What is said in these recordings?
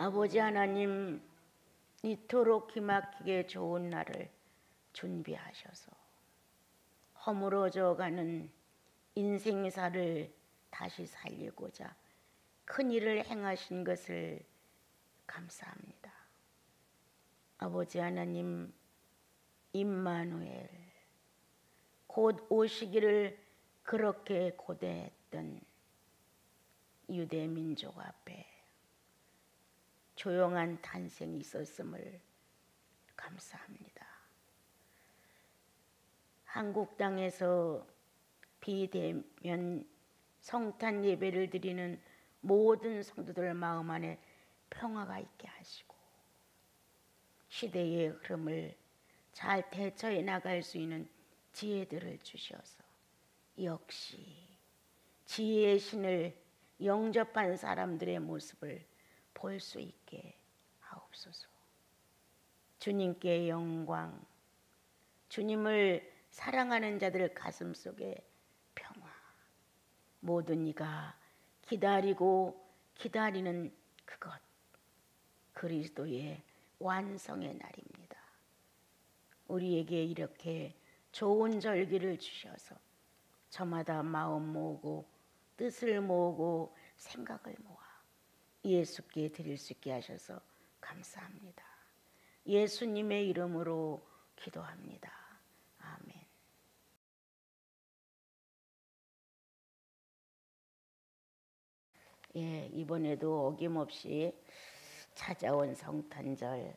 아버지 하나님, 이토록 기막히게 좋은 날을 준비하셔서 허물어져가는 인생사를 다시 살리고자 큰 일을 행하신 것을 감사합니다. 아버지 하나님, 임마누엘, 곧 오시기를 그렇게 고대했던 유대 민족 앞에 조용한 탄생이 있었음을 감사합니다. 한국 땅에서 비대면 성탄 예배를 드리는 모든 성도들 마음 안에 평화가 있게 하시고 시대의 흐름을 잘 대처해 나갈 수 있는 지혜들을 주셔서 역시 지혜의 신을 영접한 사람들의 모습을 볼 수 있게 하옵소서. 주님께 영광, 주님을 사랑하는 자들 가슴 속에 평화, 모든 이가 기다리고 기다리는 그것, 그리스도의 완성의 날입니다. 우리에게 이렇게 좋은 절기를 주셔서 저마다 마음 모으고 뜻을 모으고 생각을 모아 예수께 드릴 수 있게 하셔서 감사합니다. 예수님의 이름으로 기도합니다. 아멘. 예, 이번에도 어김없이 찾아온 성탄절,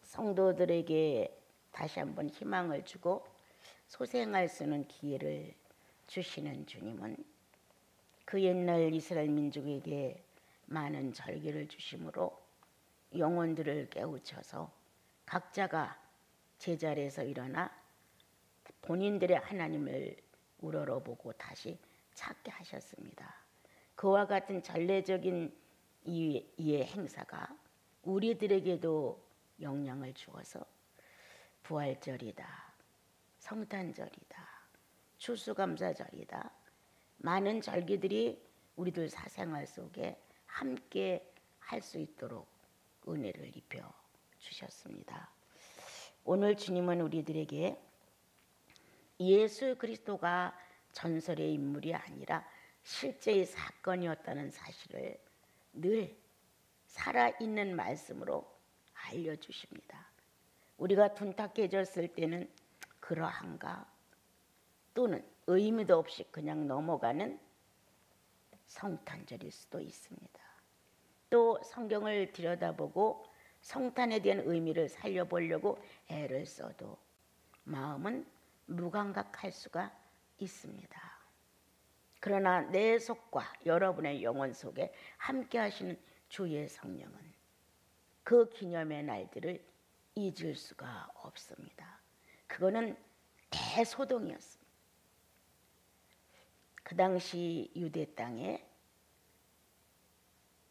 성도들에게 다시 한번 희망을 주고 소생할 수 있는 기회를 주시는 주님은 그 옛날 이스라엘 민족에게 많은 절기를 주심으로 영혼들을 깨우쳐서 각자가 제자리에서 일어나 본인들의 하나님을 우러러보고 다시 찾게 하셨습니다. 그와 같은 전례적인 이의 행사가 우리들에게도 영향을 주어서 부활절이다, 성탄절이다, 추수감사절이다, 많은 절기들이 우리들 사생활 속에 함께 할 수 있도록 은혜를 입혀 주셨습니다. 오늘 주님은 우리들에게 예수 그리스도가 전설의 인물이 아니라 실제의 사건이었다는 사실을 늘 살아있는 말씀으로 알려주십니다. 우리가 둔탁해졌을 때는 그러한가 또는 의미도 없이 그냥 넘어가는 성탄절일 수도 있습니다. 또 성경을 들여다보고 성탄에 대한 의미를 살려보려고 애를 써도 마음은 무감각할 수가 있습니다. 그러나 내 속과 여러분의 영혼 속에 함께 하시는 주의 성령은 그 기념의 날들을 잊을 수가 없습니다. 그거는 대소동이었습니다. 그 당시 유대 땅에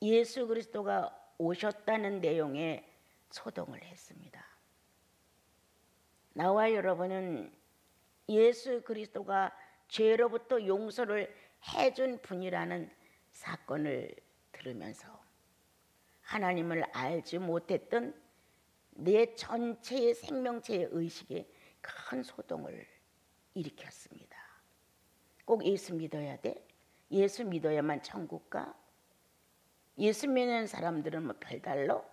예수 그리스도가 오셨다는 내용의 소동을 했습니다. 나와 여러분은 예수 그리스도가 죄로부터 용서를 해준 분이라는 사건을 들으면서 하나님을 알지 못했던 내 전체의 생명체의 의식에 큰 소동을 일으켰습니다. 꼭 예수 믿어야 돼? 예수 믿어야만 천국 가? 예수 믿는 사람들은 뭐 별달러?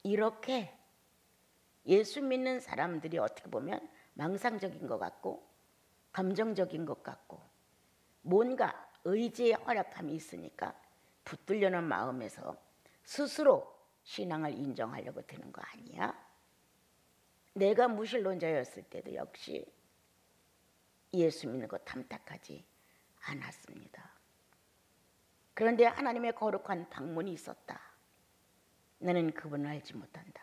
이렇게 예수 믿는 사람들이 어떻게 보면 망상적인 것 같고 감정적인 것 같고 뭔가 의지의 허락함이 있으니까 붙들려는 마음에서 스스로 신앙을 인정하려고 드는 거 아니야? 내가 무신론자였을 때도 역시 예수 믿는 거 탐탁하지 않았습니다. 그런데 하나님의 거룩한 방문이 있었다. 나는 그분을 알지 못한다.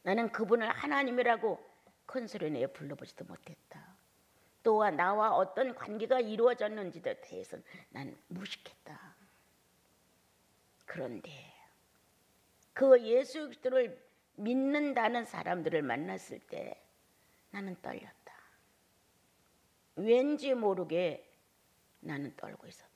나는 그분을 하나님이라고 큰 소리 내어 불러보지도 못했다. 또한 나와 어떤 관계가 이루어졌는지에 대해서는 난 무식했다. 그런데 그 예수 그리스도를 믿는다는 사람들을 만났을 때 나는 떨렸다. 왠지 모르게 나는 떨고 있었다.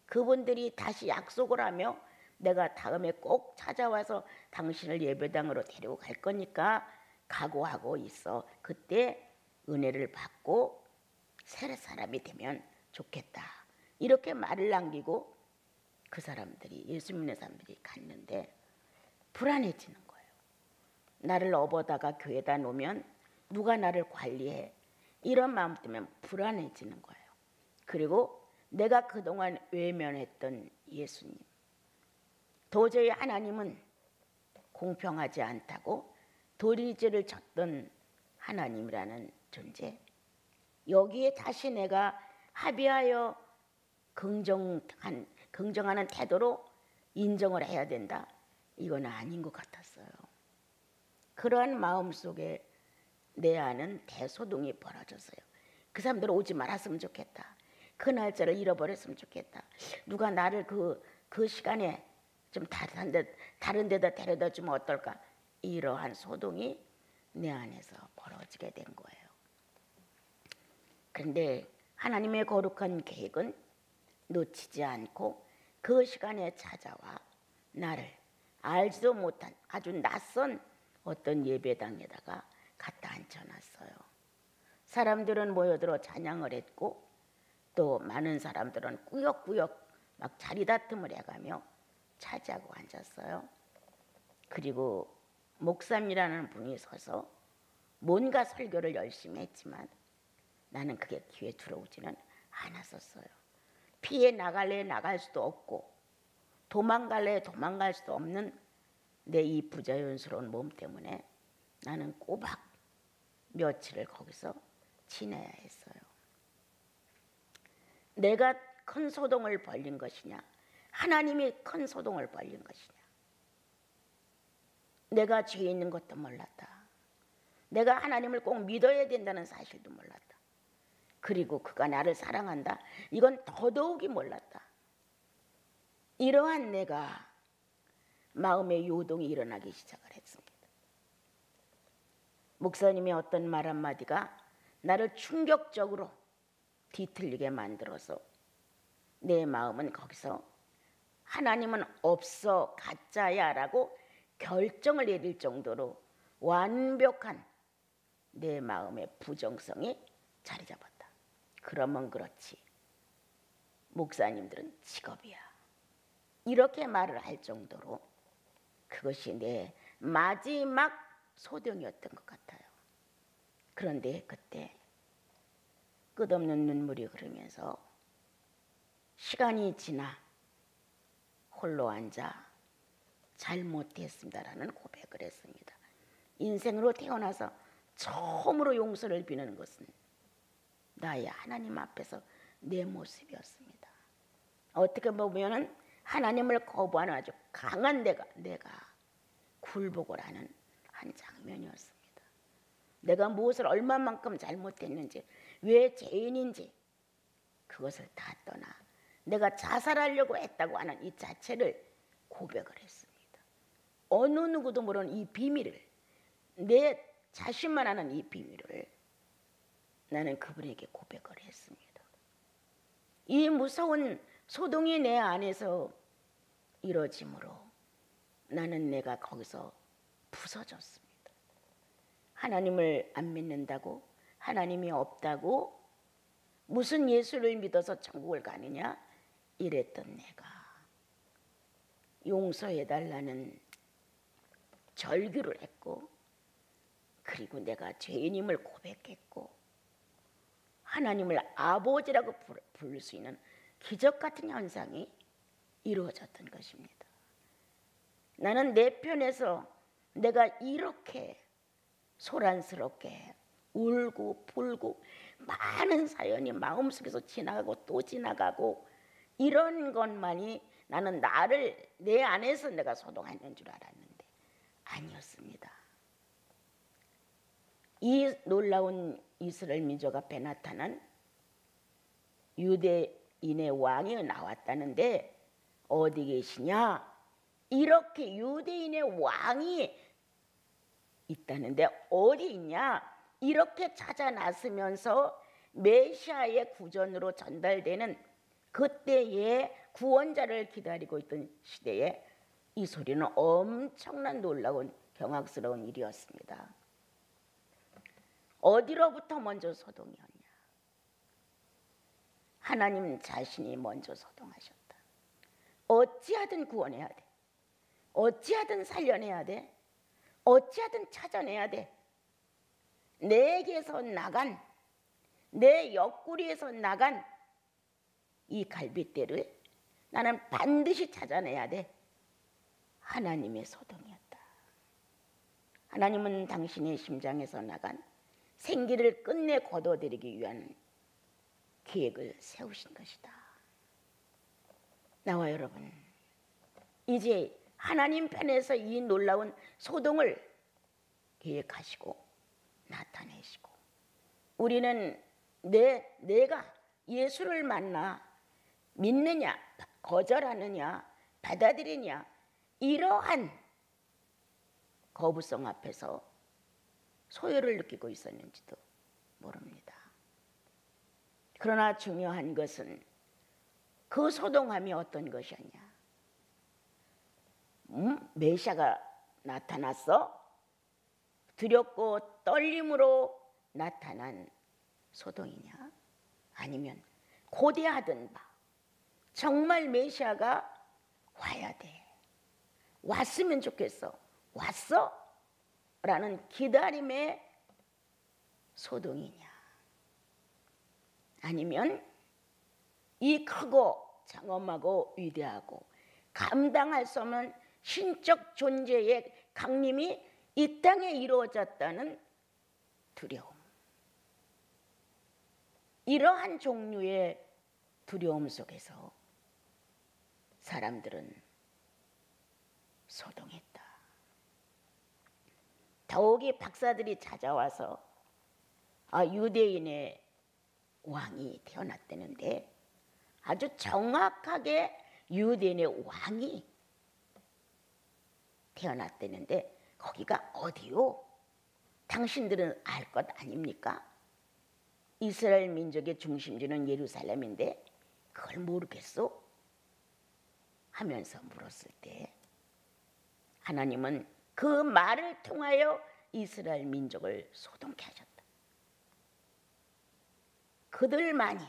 그분들이 다시 약속을 하며 내가 다음에 꼭 찾아와서 당신을 예배당으로 데리고 갈 거니까 각오하고 있어. 그때 은혜를 받고 새 사람이 되면 좋겠다. 이렇게 말을 남기고 그 사람들이, 예수 믿는 사람들이 갔는데 불안해지는 거예요. 나를 업어다가 교회에다 놓으면 누가 나를 관리해? 이런 마음 때문에 불안해지는 거예요. 그리고 내가 그동안 외면했던 예수님, 도저히 하나님은 공평하지 않다고 도리지를 쳤던 하나님이라는 존재, 여기에 다시 내가 합의하여 긍정하는 태도로 인정을 해야 된다. 이건 아닌 것 같았어요. 그러한 마음 속에 내 안은 대소동이 벌어졌어요. 그 사람들 오지 말았으면 좋겠다. 그 날짜를 잃어버렸으면 좋겠다. 누가 나를 그 시간에 좀 다른 데다 데려다 주면 어떨까? 이러한 소동이 내 안에서 벌어지게 된 거예요. 그런데 하나님의 거룩한 계획은 놓치지 않고 그 시간에 찾아와 나를 알지도 못한 아주 낯선 어떤 예배당에다가 갖다 앉혀놨어요. 사람들은 모여들어 찬양을 했고 또 많은 사람들은 꾸역꾸역 막 자리다툼을 해가며 차지하고 앉았어요. 그리고 목사님이라는 분이 서서 뭔가 설교를 열심히 했지만 나는 그게 귀에 들어오지는 않았었어요. 피해 나갈래 나갈 수도 없고 도망갈래 도망갈 수도 없는 내 이 부자연스러운 몸 때문에 나는 꼬박 며칠을 거기서 지내야 했어요. 내가 큰 소동을 벌린 것이냐, 하나님이 큰 소동을 벌린 것이냐. 내가 죄 있는 것도 몰랐다. 내가 하나님을 꼭 믿어야 된다는 사실도 몰랐다. 그리고 그가 나를 사랑한다. 이건 더더욱이 몰랐다. 이러한 내가 마음의 요동이 일어나기 시작을 했습니다. 목사님의 어떤 말 한마디가 나를 충격적으로 뒤틀리게 만들어서 내 마음은 거기서 하나님은 없어 가짜야 라고 결정을 내릴 정도로 완벽한 내 마음의 부정성이 자리 잡았다. 그러면 그렇지 목사님들은 직업이야, 이렇게 말을 할 정도로 그것이 내 마지막 소동이었던 것 같아요. 그런데 그때 끝없는 눈물이 흐르면서 시간이 지나 홀로 앉아 잘못했습니다라는 고백을 했습니다. 인생으로 태어나서 처음으로 용서를 비는 것은 나의 하나님 앞에서 내 모습이었습니다. 어떻게 보면 하나님을 거부하는 아주 강한 내가 굴복을 하는 한 장면이었습니다. 내가 무엇을 얼마만큼 잘못했는지, 왜 죄인인지 그것을 다 떠나 내가 자살하려고 했다고 하는 이 자체를 고백을 했습니다. 어느 누구도 모르는 이 비밀을, 내 자신만 아는 이 비밀을 나는 그분에게 고백을 했습니다. 이 무서운 소동이 내 안에서 이뤄짐으로 나는 내가 거기서 부서졌습니다. 하나님을 안 믿는다고, 하나님이 없다고, 무슨 예수를 믿어서 천국을 가느냐 이랬던 내가 용서해달라는 절규를 했고, 그리고 내가 죄인임을 고백했고, 하나님을 아버지라고 부를 수 있는 기적 같은 현상이 이루어졌던 것입니다. 나는 내 편에서 내가 이렇게 소란스럽게 울고 불고 많은 사연이 마음속에서 지나가고 또 지나가고 이런 것만이 나는 나를 내 안에서 내가 소동하는 줄 알았는데 아니었습니다. 이 놀라운 이스라엘 민족 앞에 나타난 유대인의 왕이 나왔다는데 어디 계시냐? 이렇게 유대인의 왕이 있다는데 어디 있냐? 이렇게 찾아 나서면서 메시아의 구전으로 전달되는 그때의 구원자를 기다리고 있던 시대에 이 소리는 엄청난 놀라운 경악스러운 일이었습니다. 어디로부터 먼저 소동이었냐? 하나님 자신이 먼저 소동하셨다. 어찌하든 구원해야 돼. 어찌하든 살려내야 돼. 어찌하든 찾아내야 돼. 내게서 나간, 내 옆구리에서 나간 이 갈빗대를 나는 반드시 찾아내야 돼. 하나님의 소동이었다. 하나님은 당신의 심장에서 나간 생기를 끝내 거둬들이기 위한 계획을 세우신 것이다. 나와 여러분, 이제 하나님 편에서 이 놀라운 소동을 계획하시고 나타내시고, 우리는 내가 예수를 만나 믿느냐, 거절하느냐, 받아들이냐, 이러한 거부성 앞에서 소요를 느끼고 있었는지도 모릅니다. 그러나 중요한 것은 그 소동함이 어떤 것이었냐? 메시아가 나타났어? 두렵고 떨림으로 나타난 소동이냐? 아니면 고대하던 바 정말 메시아가 와야 돼, 왔으면 좋겠어, 왔어? 라는 기다림의 소동이냐? 아니면 이 크고 장엄하고 위대하고 감당할 수 없는 신적 존재의 강림이 이 땅에 이루어졌다는 두려움, 이러한 종류의 두려움 속에서 사람들은 소동했다. 더욱이 박사들이 찾아와서 유대인의 왕이 태어났다는데, 아주 정확하게 유대인의 왕이 태어났다는데 거기가 어디요? 당신들은 알 것 아닙니까? 이스라엘 민족의 중심지는 예루살렘인데 그걸 모르겠소? 하면서 물었을 때 하나님은 그 말을 통하여 이스라엘 민족을 소동케 하셨다. 그들만이,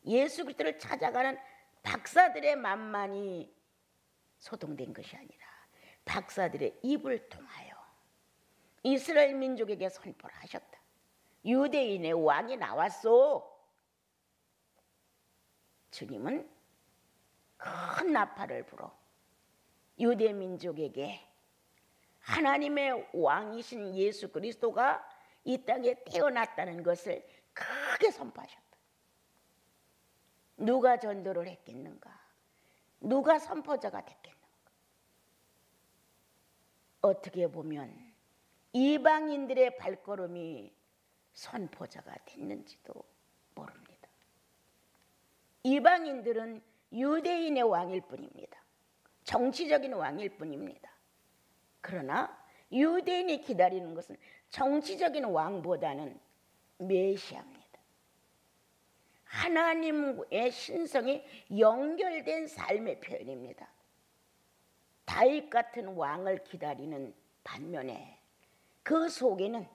예수 그리스도를 찾아가는 박사들의 맘만이 소동된 것이 아니라 박사들의 입을 통하여 이스라엘 민족에게 선포를 하셨다. 유대인의 왕이 나왔소. 주님은 큰 나팔을 불어 유대 민족에게 하나님의 왕이신 예수 그리스도가 이 땅에 태어났다는 것을 크게 선포하셨다. 누가 전도를 했겠는가? 누가 선포자가 됐겠는가? 어떻게 보면 이방인들의 발걸음이 선포자가 됐는지도 모릅니다. 이방인들은 유대인의 왕일 뿐입니다. 정치적인 왕일 뿐입니다. 그러나 유대인이 기다리는 것은 정치적인 왕보다는 메시아입니다. 하나님의 신성이 연결된 삶의 표현입니다. 다윗 같은 왕을 기다리는 반면에 그 속에는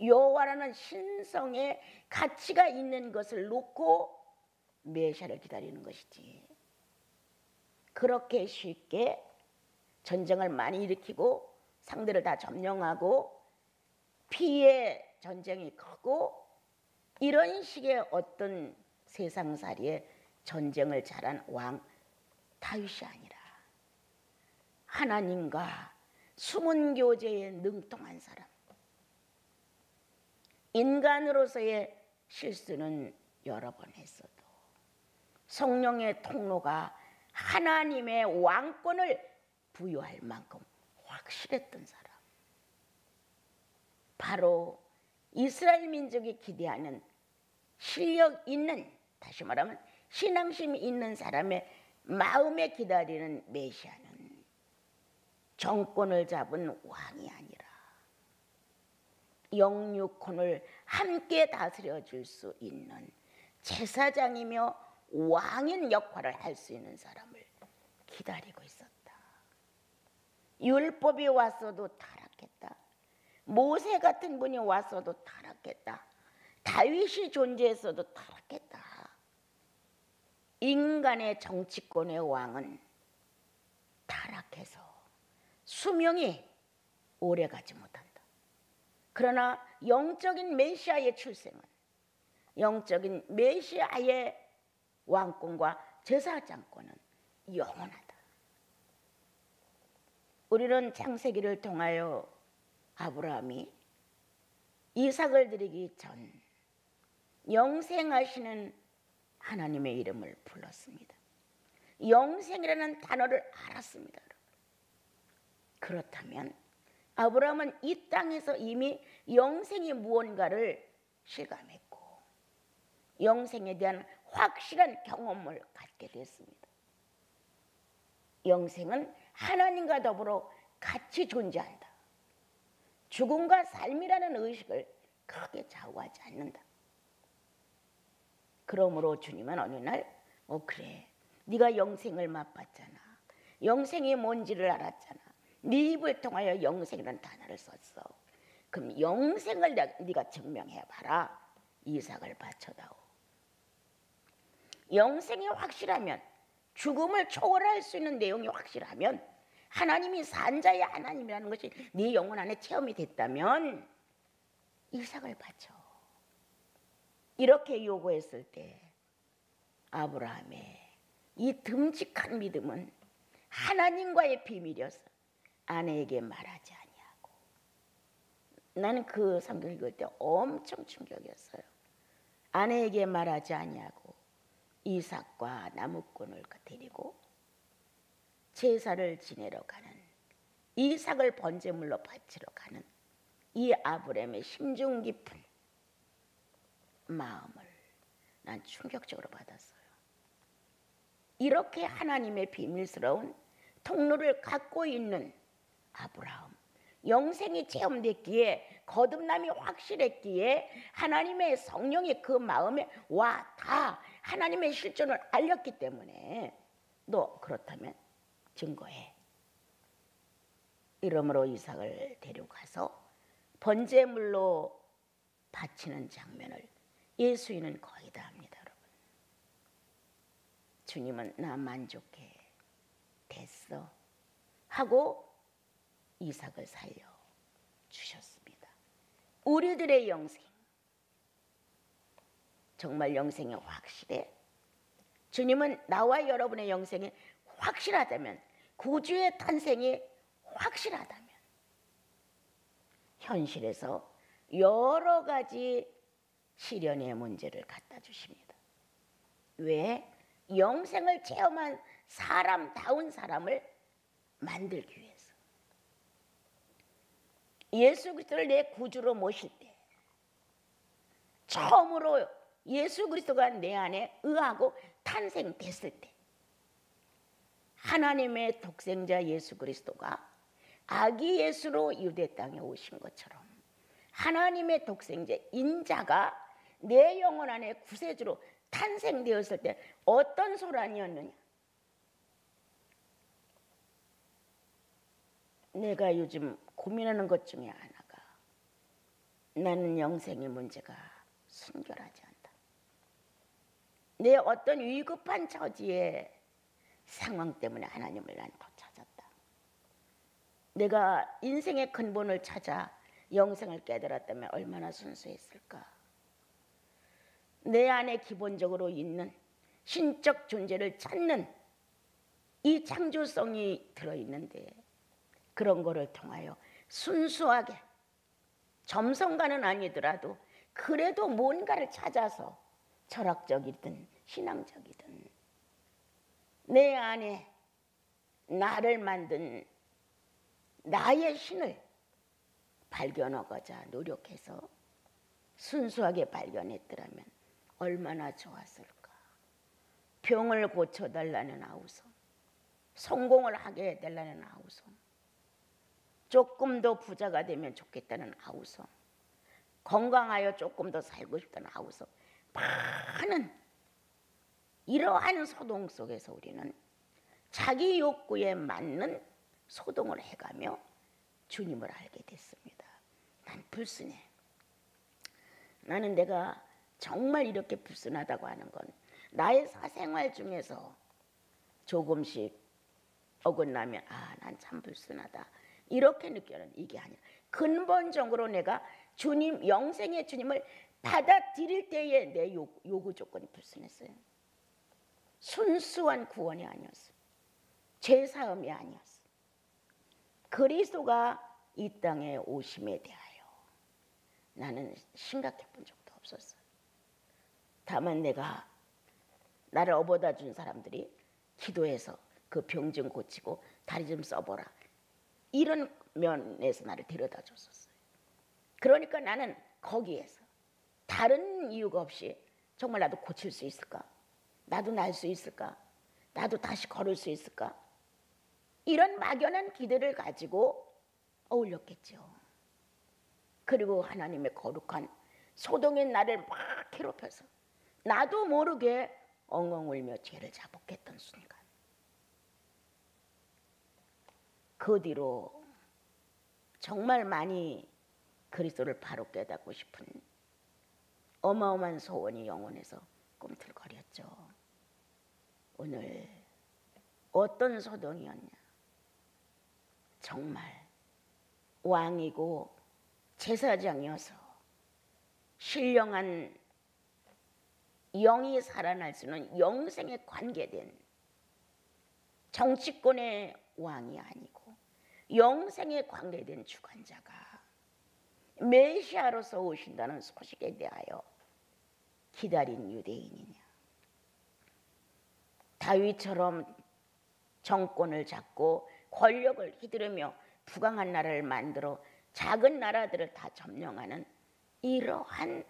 여호와라는 신성의 가치가 있는 것을 놓고 메시아를 기다리는 것이지, 그렇게 쉽게 전쟁을 많이 일으키고 상대를 다 점령하고 피해 전쟁이 크고 이런 식의 어떤 세상살이의 전쟁을 잘한 왕 다윗이 아니라 하나님과 숨은 교제에 능통한 사람, 인간으로서의 실수는 여러 번 했어도 성령의 통로가 하나님의 왕권을 부여할 만큼 확실했던 사람, 바로 이스라엘 민족이 기대하는 실력 있는, 다시 말하면 신앙심이 있는 사람의 마음에 기다리는 메시아는 정권을 잡은 왕이 아니라 영육혼을 함께 다스려 줄 수 있는 제사장이며 왕인 역할을 할 수 있는 사람을 기다리고 있었다. 율법이 왔어도 타락했다. 모세 같은 분이 왔어도 타락했다. 다윗이 존재했어도 타락했다. 인간의 정치권의 왕은 타락해서 수명이 오래가지 못한다. 그러나 영적인 메시아의 출생은, 영적인 메시아의 왕권과 제사장권은 영원하다. 우리는 창세기를 통하여 아브라함이 이삭을 드리기 전 영생하시는 하나님의 이름을 불렀습니다. 영생이라는 단어를 알았습니다. 그렇다면 아브라함은 이 땅에서 이미 영생이 무언가를 실감했고 영생에 대한 확실한 경험을 갖게 됐습니다. 영생은 하나님과 더불어 같이 존재한다. 죽음과 삶이라는 의식을 크게 좌우하지 않는다. 그러므로 주님은 어느 날 그래, 네가 영생을 맛봤잖아. 영생이 뭔지를 알았잖아. 네 입을 통하여 영생이라는 단어를 썼어. 그럼 영생을 네가 증명해봐라. 이삭을 바쳐다오. 영생이 확실하면, 죽음을 초월할 수 있는 내용이 확실하면, 하나님이 산자의 하나님이라는 것이 네 영혼 안에 체험이 됐다면 이삭을 바쳐. 이렇게 요구했을 때 아브라함의 이 듬직한 믿음은 하나님과의 비밀이어서 아내에게 말하지 아니하고. 나는 그 성경 읽을 때 엄청 충격이었어요. 아내에게 말하지 아니하고 이삭과 나무꾼을 데리고 제사를 지내러 가는, 이삭을 번제물로 바치러 가는 이 아브라함의 심중 깊은 마음을 난 충격적으로 받았어요. 이렇게 하나님의 비밀스러운 통로를 갖고 있는 아브라함, 영생이 체험됐기에, 거듭남이 확실했기에 하나님의 성령이 그 마음에 와 다 하나님의 실존을 알렸기 때문에 너 그렇다면 증거해. 이러므로 이삭을 데려가서 번제물로 바치는 장면을 예수인은 거의 다 합니다. 여러분, 주님은 나 만족해 됐어 하고 이삭을 살려 주셨습니다. 우리들의 영생, 정말 영생이 확실해? 주님은 나와 여러분의 영생이 확실하다면, 구주의 탄생이 확실하다면 현실에서 여러 가지 시련의 문제를 갖다 주십니다. 왜? 영생을 체험한 사람다운 사람을 만들기 위해서. 예수 그리스도를 내 구주로 모실 때, 처음으로 예수 그리스도가 내 안에 의하고 탄생됐을 때, 하나님의 독생자 예수 그리스도가 아기 예수로 유대 땅에 오신 것처럼 하나님의 독생자 인자가 내 영혼 안에 구세주로 탄생되었을 때 어떤 소란이었느냐? 내가 요즘 고민하는 것 중에 하나가, 나는 영생의 문제가 순결하지 않다. 내 어떤 위급한 처지의 상황 때문에 하나님을 난 더 찾았다. 내가 인생의 근본을 찾아 영생을 깨달았다면 얼마나 순수했을까. 내 안에 기본적으로 있는 신적 존재를 찾는 이 창조성이 들어있는데, 그런 거를 통하여 순수하게, 점성가는 아니더라도 그래도 뭔가를 찾아서 철학적이든 신앙적이든 내 안에 나를 만든 나의 신을 발견하고자 노력해서 순수하게 발견했더라면 얼마나 좋았을까. 병을 고쳐달라는 아우성, 성공을 하게 해달라는 아우성, 조금 더 부자가 되면 좋겠다는 아우성, 건강하여 조금 더 살고 싶다는 아우성, 많은 이러한 소동 속에서 우리는 자기 욕구에 맞는 소동을 해가며 주님을 알게 됐습니다. 난 불순해. 나는 내가 정말 이렇게 불순하다고 하는 건 나의 사생활 중에서 조금씩 어긋나면 난 참 불순하다 이렇게 느끼는 이게 아니라 근본적으로 내가 주님, 영생의 주님을 받아들일 때에 내 요구 조건이 불순했어요. 순수한 구원이 아니었어. 죄사함이 아니었어. 그리스도가 이 땅에 오심에 대하여 나는 심각해 본 적도 없었어요. 다만 내가 나를 업어다 준 사람들이 기도해서 그 병 좀 고치고 다리 좀 써보라 이런 면에서 나를 데려다 줬었어요. 그러니까 나는 거기에서 다른 이유가 없이 정말 나도 고칠 수 있을까? 나도 날 수 있을까? 나도 다시 걸을 수 있을까? 이런 막연한 기대를 가지고 어울렸겠죠. 그리고 하나님의 거룩한 소동의 나를 막 괴롭혀서 나도 모르게 엉엉 울며 죄를 자복했던 순간, 그 뒤로 정말 많이 그리스도를 바로 깨닫고 싶은 어마어마한 소원이 영혼에서 꿈틀거렸죠. 오늘 어떤 소동이었냐? 정말 왕이고 제사장이어서 신령한 영이 살아날 수 있는 영생에 관계된 정치권의 왕이 아니고 영생에 관계된 주관자가 메시아로서 오신다는 소식에 대하여 기다린 유대인이냐? 다윗처럼 정권을 잡고 권력을 휘두르며 부강한 나라를 만들어 작은 나라들을 다 점령하는 이러한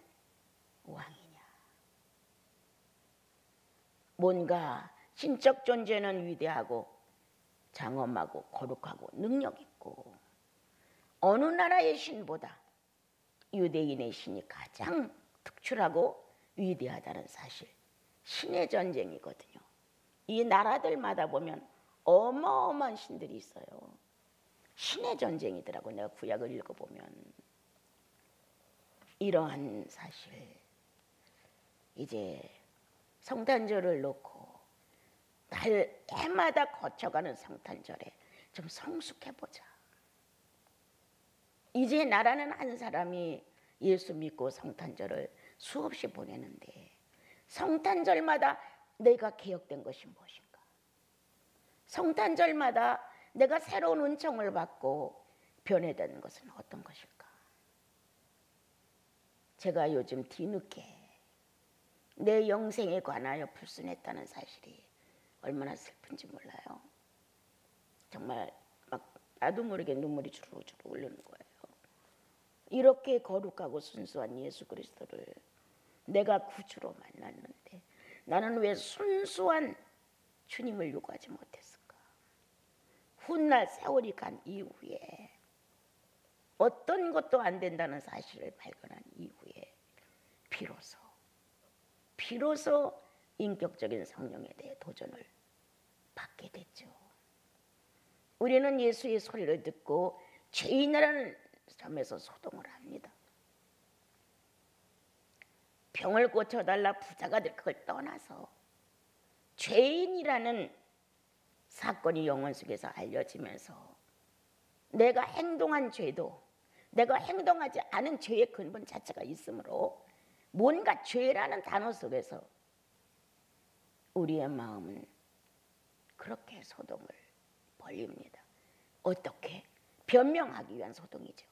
왕이냐? 뭔가 신적 존재는 위대하고 장엄하고 거룩하고 능력 있고 어느 나라의 신보다 유대인의 신이 가장 특출하고 위대하다는 사실, 신의 전쟁이거든요. 이 나라들마다 보면 어마어마한 신들이 있어요. 신의 전쟁이더라고. 내가 구약을 읽어보면 이러한 사실, 이제 성탄절을 놓고 해마다 거쳐가는 성탄절에 좀 성숙해보자. 이제 나라는 한 사람이 예수 믿고 성탄절을 수없이 보내는데 성탄절마다 내가 개혁된 것이 무엇인가? 성탄절마다 내가 새로운 은총을 받고 변해되는 것은 어떤 것일까? 제가 요즘 뒤늦게 내 영생에 관하여 불순했다는 사실이 얼마나 슬픈지 몰라요. 정말 막 나도 모르게 눈물이 주르륵 흐르는 거예요. 이렇게 거룩하고 순수한 예수 그리스도를 내가 구주로 만났는데 나는 왜 순수한 주님을 요구하지 못했을까? 훗날 세월이 간 이후에 어떤 것도 안 된다는 사실을 발견한 이후에 비로소 인격적인 성령에 대해 도전을 받게 됐죠. 우리는 예수의 소리를 듣고 죄인이라는 점에서 소동을 합니다. 병을 고쳐달라 부자가 될 그걸 떠나서 죄인이라는 사건이 영혼 속에서 알려지면서 내가 행동한 죄도 내가 행동하지 않은 죄의 근본 자체가 있으므로 뭔가 죄라는 단어 속에서 우리의 마음은 그렇게 소동을 벌립니다. 어떻게? 변명하기 위한 소동이죠.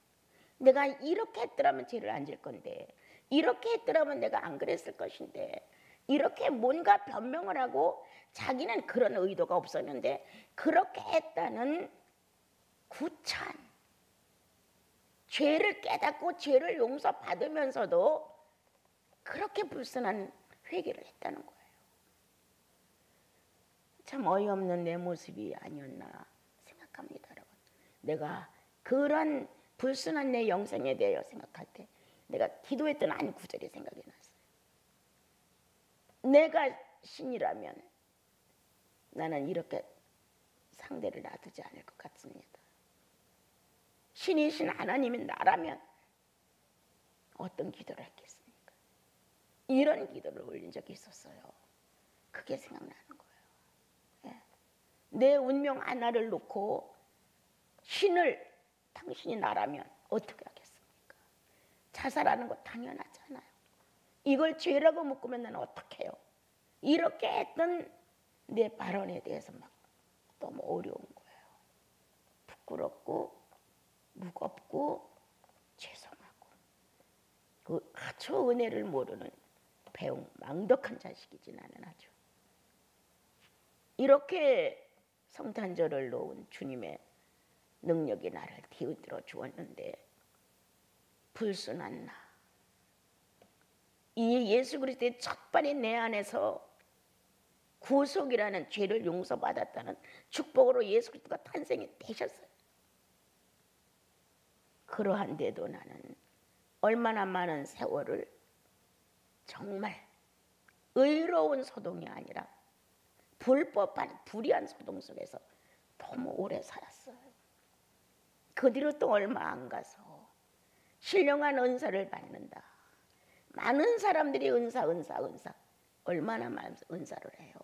내가 이렇게 했더라면 죄를 안 질 건데, 이렇게 했더라면 내가 안 그랬을 것인데, 이렇게 뭔가 변명을 하고 자기는 그런 의도가 없었는데 그렇게 했다는 구찬, 죄를 깨닫고 죄를 용서받으면서도 그렇게 불순한 회개를 했다는 거예요. 참 어이없는 내 모습이 아니었나 생각합니다, 여러분. 내가 그런 불순한 내 영생에 대하여 생각할 때 내가 기도했던 한 구절이 생각이 났어요. 내가 신이라면 나는 이렇게 상대를 놔두지 않을 것 같습니다. 신이신 하나님이 나라면 어떤 기도를 했겠습니까? 이런 기도를 올린 적이 있었어요. 그게 생각나는 거예요. 예. 내 운명 하나를 놓고 신을 당신이 나라면 어떻게 하겠습니까? 자살하는 거 당연하잖아요. 이걸 죄라고 묶으면 나는 어떻게 해요? 이렇게 했던 내 발언에 대해서 막 너무 어려운 거예요. 부끄럽고 무겁고 죄송하고 그 아주 은혜를 모르는 배웅 망덕한 자식이지 나는 아주. 이렇게 성탄절을 놓은 주님의 능력이 나를 뒤흔들어 주었는데 불순한 나, 이 예수 그리스도의 첫발이 내 안에서 구속이라는 죄를 용서받았다는 축복으로 예수 그리스도가 탄생이 되셨어요. 그러한데도 나는 얼마나 많은 세월을 정말 의로운 소동이 아니라 불법한 불의한 소동 속에서 너무 오래 살았어요. 그 뒤로 또 얼마 안 가서 신령한 은사를 받는다. 많은 사람들이 은사 얼마나 많은 은사를 해요.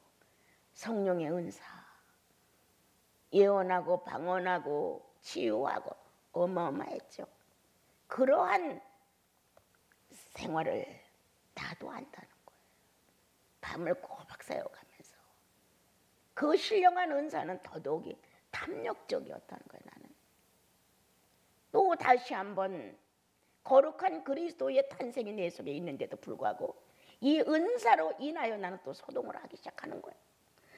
성령의 은사, 예언하고 방언하고 치유하고 어마어마했죠. 그러한 생활을 나도 한다는 거예요. 밤을 꼬박 새워가면서 그 신령한 은사는 더더욱이 탐욕적이었다는 거예요. 나는 또 다시 한번 거룩한 그리스도의 탄생이 내 속에 있는데도 불구하고 이 은사로 인하여 나는 또 소동을 하기 시작하는 거예요.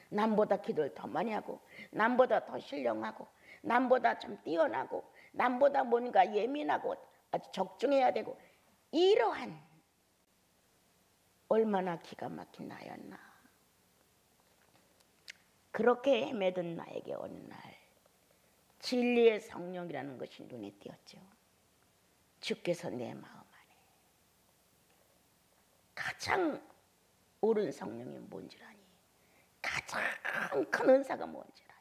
남보다 기도를 더 많이 하고 남보다 더 신령하고 남보다 좀 뛰어나고 남보다 뭔가 예민하고 아주 적중해야 되고 이러한 얼마나 기가 막힌 나였나. 그렇게 헤매던 나에게 어느 날 진리의 성령이라는 것이 눈에 띄었죠. 주께서 내 마음 안에 가장 옳은 성령이 뭔지 아니, 가장 큰 은사가 뭔지 아냐.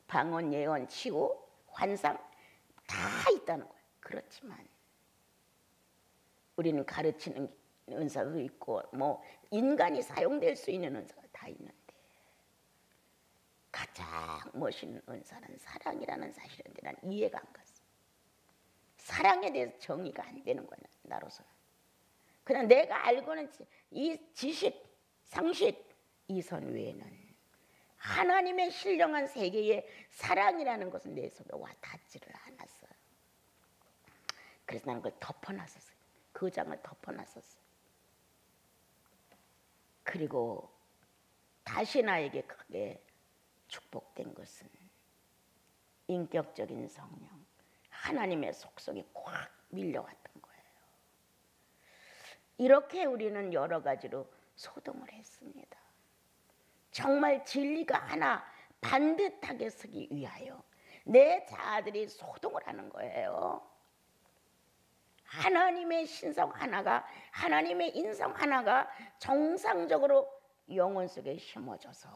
방언, 예언, 치유, 환상 다 있다는 거예요. 그렇지만 우리는 가르치는 은사도 있고 뭐 인간이 사용될 수 있는 은사가 다 있는데 가장 멋있는 은사는 사랑이라는 사실인데 난 이해가 안 갔어. 사랑에 대해서 정의가 안 되는 거야 나로서는. 그냥 내가 알고는 이 지식, 상식 이 선 외에는 하나님의 신령한 세계의 사랑이라는 것은 내 속에 와 닿지를 않았어요. 그래서 나는 그걸 덮어놨었어요. 그 장을 덮어놨었어요. 그리고 다시 나에게 크게 축복된 것은 인격적인 성령, 하나님의 속성이 꽉 밀려왔던 거예요. 이렇게 우리는 여러 가지로 소동을 했습니다. 정말 진리가 하나 반듯하게 서기 위하여 내 자아들이 소동을 하는 거예요. 하나님의 신성 하나가, 하나님의 인성 하나가 정상적으로 영혼 속에 심어져서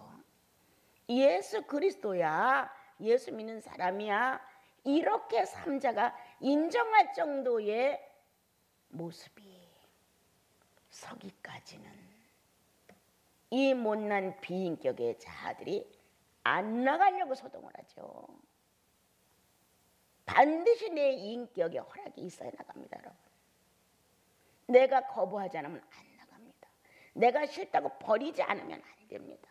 예수 그리스도야, 예수 믿는 사람이야, 이렇게 삼자가 인정할 정도의 모습이 서기까지는 이 못난 비인격의 자아들이 안 나가려고 소동을 하죠. 반드시 내 인격에 허락이 있어야 나갑니다, 여러분. 내가 거부하지 않으면 안 나갑니다. 내가 싫다고 버리지 않으면 안 됩니다.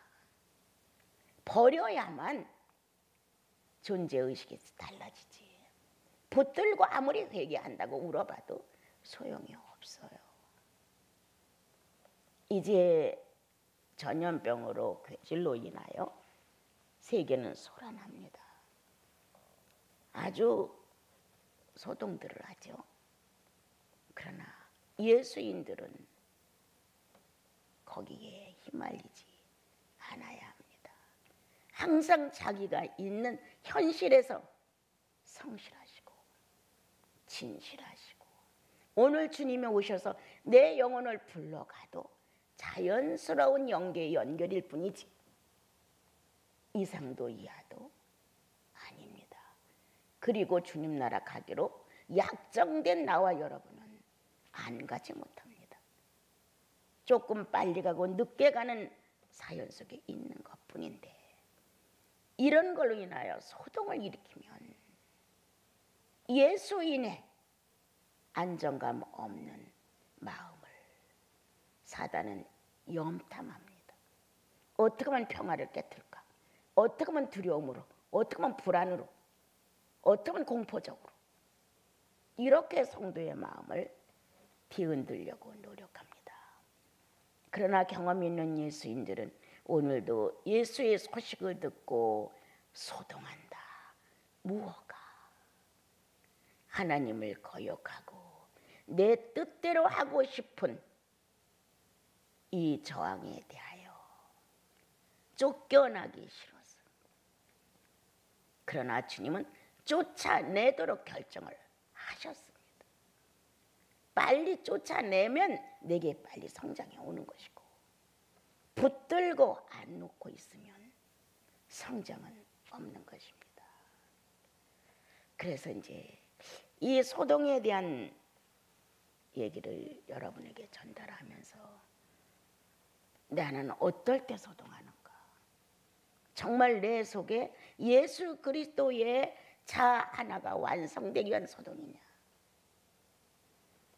버려야만 존재의식이 달라지지. 붙들고 아무리 회개한다고 울어봐도 소용이 없어요. 이제 전염병으로 괴질로 인하여 세계는 소란합니다. 아주 소동들을 하죠. 그러나 예수인들은 거기에 휘말리지 않아야 합니다. 항상 자기가 있는 현실에서 성실하시고 진실하시고 오늘 주님이 오셔서 내 영혼을 불러가도 자연스러운 연계의 연결일 뿐이지 이상도 이하도 아닙니다. 그리고 주님 나라 가기로 약정된 나와 여러분은 안 가지 못합니다. 조금 빨리 가고 늦게 가는 사연 속에 있는 것뿐인데 이런 걸로 인하여 소동을 일으키면 예수인의 안정감 없는 마음을 사단은 염탐합니다. 어떻게 하면 평화를 깨뜨릴까? 어떻게 하면 두려움으로, 어떻게 하면 불안으로, 어떻게 하면 공포적으로 이렇게 성도의 마음을 뒤흔들려고 노력합니다. 그러나 경험 있는 예수인들은 오늘도 예수의 소식을 듣고 소동한다. 무엇가? 하나님을 거역하고 내 뜻대로 하고 싶은 이 저항에 대하여 쫓겨나기 싫어서. 그러나 주님은 쫓아내도록 결정을 하셨습니다. 빨리 쫓아내면 내게 빨리 성장해 오는 것이고 붙들고 안 놓고 있으면 성장은 없는 것입니다. 그래서 이제 이 소동에 대한 얘기를 여러분에게 전달하면서 나는 어떨 때 소동하는가? 정말 내 속에 예수 그리스도의 자 하나가 완성되기 위한 소동이냐?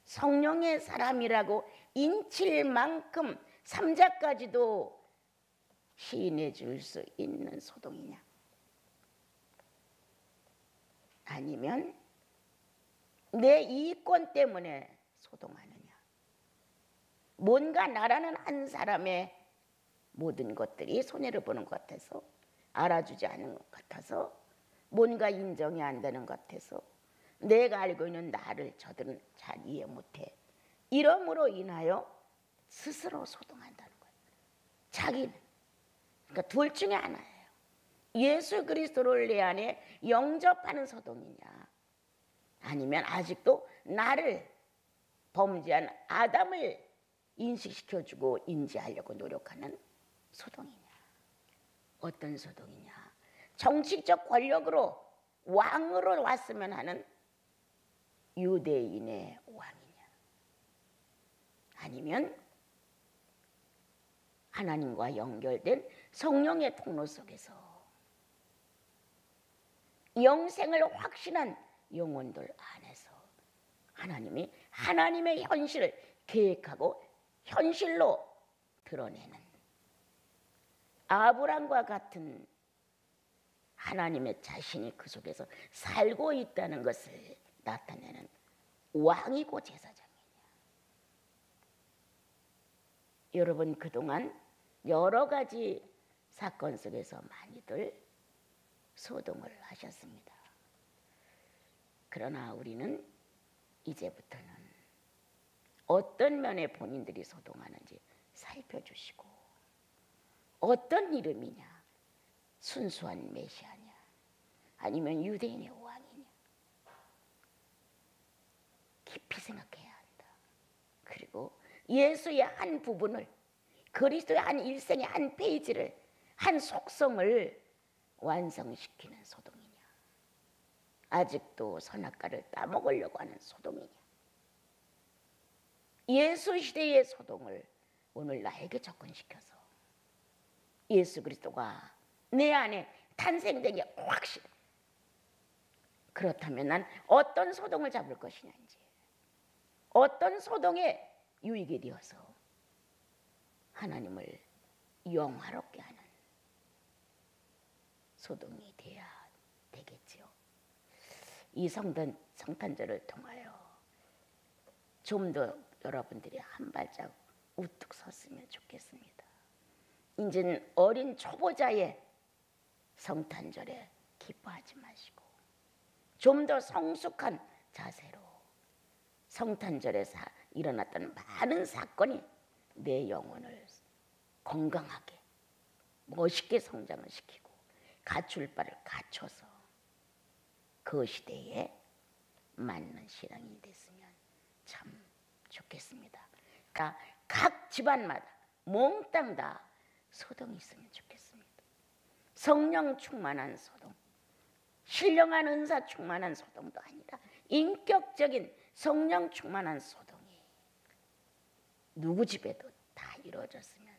성령의 사람이라고 인칠 만큼 삼자까지도 시인해 줄 수 있는 소동이냐? 아니면 내 이익권 때문에 소동하느냐? 뭔가 나라는 한 사람의 모든 것들이 손해를 보는 것 같아서 알아주지 않는 것 같아서 뭔가 인정이 안 되는 것 같아서 내가 알고 있는 나를 저들은 잘 이해 못해. 이러므로 인하여 스스로 소동한다는 거예요. 자기는. 그러니까 둘 중에 하나예요. 예수 그리스도를 내 안에 영접하는 소동이냐 아니면 아직도 나를 범죄한 아담을 인식시켜주고 인지하려고 노력하는 소동이냐. 어떤 소동이냐. 정치적 권력으로 왕으로 왔으면 하는 유대인의 왕이냐 아니면 하나님과 연결된 성령의 통로 속에서 영생을 확신한 영혼들 안에서 하나님이 하나님의 현실을 계획하고 현실로 드러내는 아브람과 같은 하나님의 자신이 그 속에서 살고 있다는 것을 나타내는 왕이고 제사장이냐. 여러분 그동안 여러 가지 사건 속에서 많이들 소동을 하셨습니다. 그러나 우리는 이제부터는 어떤 면에 본인들이 소동하는지 살펴주시고 어떤 이름이냐. 순수한 메시아냐 아니면 유대인의 왕이냐 깊이 생각해야 한다. 그리고 예수의 한 부분을 그리스도의 한 일생의 한 페이지를 한 속성을 완성시키는 소동이냐 아직도 선악과를 따먹으려고 하는 소동이냐. 예수 시대의 소동을 오늘 나에게 접근시켜서 예수 그리스도가 내 안에 탄생되기 확신. 그렇다면 난 어떤 소동을 잡을 것이냐인지 어떤 소동에 유익이 되어서 하나님을 영화롭게 하는 소동이 돼야 되겠지요. 이 성탄절을 통하여 좀 더 여러분들이 한 발짝 우뚝 섰으면 좋겠습니다. 이제는 어린 초보자의 성탄절에 기뻐하지 마시고 좀 더 성숙한 자세로 성탄절에 일어났던 많은 사건이 내 영혼을 건강하게 멋있게 성장을 시키고 갖출 바를 갖춰서 그 시대에 맞는 신앙이 됐으면 참 좋겠습니다. 그러니까 각 집안마다 몽땅 다 소동이 있으면 좋겠습니다. 성령 충만한 소동, 신령한 은사 충만한 소동도 아니라 인격적인 성령 충만한 소동이 누구 집에도 다 이루어졌으면